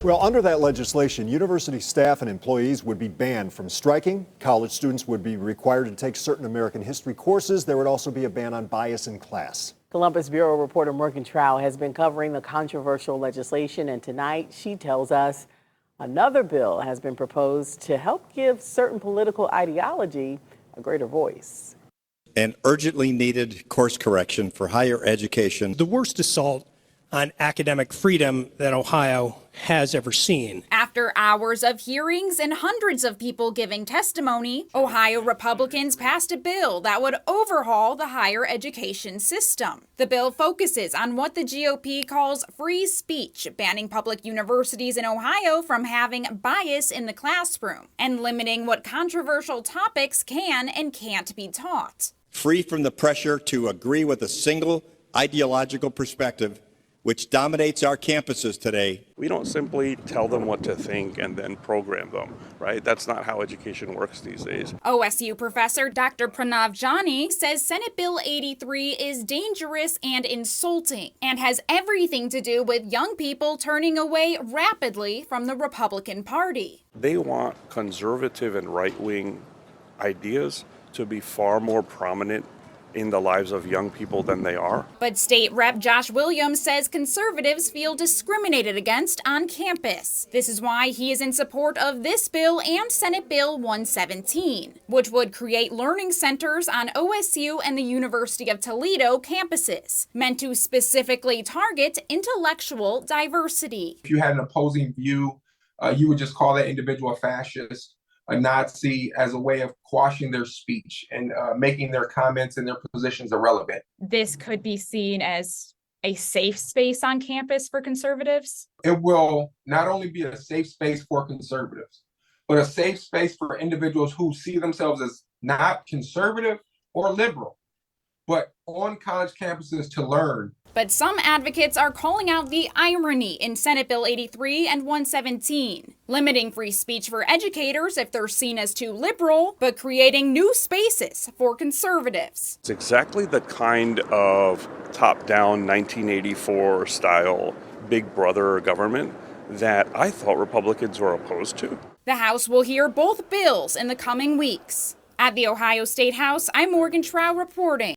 Well, under that legislation, university staff and employees would be banned from striking. College students would be required to take certain American history courses. There would also be a ban on bias in class. Columbus Bureau reporter Morgan Trow has been covering the controversial legislation, and tonight she tells us another bill has been proposed to help give certain political ideology a greater voice. An urgently needed course correction for higher education. The worst assault on academic freedom that Ohio has ever seen. After hours of hearings and hundreds of people giving testimony, Ohio Republicans passed a bill that would overhaul the higher education system. The bill focuses on what the GOP calls free speech, banning public universities in Ohio from having bias in the classroom and limiting what controversial topics can and can't be taught. Free from the pressure to agree with a single ideological perspective which dominates our campuses today. We don't simply tell them what to think and then program them, right? That's not how education works these days. OSU professor Dr. Pranav Jani says Senate Bill 83 is dangerous and insulting and has everything to do with young people turning away rapidly from the Republican Party. They want conservative and right-wing ideas to be far more prominent in the lives of young people than they are. But State Rep Josh Williams says conservatives feel discriminated against on campus. This is why he is in support of this bill and Senate Bill 117, which would create learning centers on OSU and the University of Toledo campuses, meant to specifically target intellectual diversity. If you had an opposing view, you would just call that individual a fascist, a Nazi, as a way of quashing their speech and making their comments and their positions irrelevant. This could be seen as a safe space on campus for conservatives. It will not only be a safe space for conservatives, but a safe space for individuals who see themselves as not conservative or liberal, but on college campuses to learn. But some advocates are calling out the irony in Senate Bill 83 and 117, limiting free speech for educators if they're seen as too liberal, but creating new spaces for conservatives. It's exactly the kind of top-down 1984 style Big Brother government that I thought Republicans were opposed to. The House will hear both bills in the coming weeks. At the Ohio State House, I'm Morgan Trow reporting.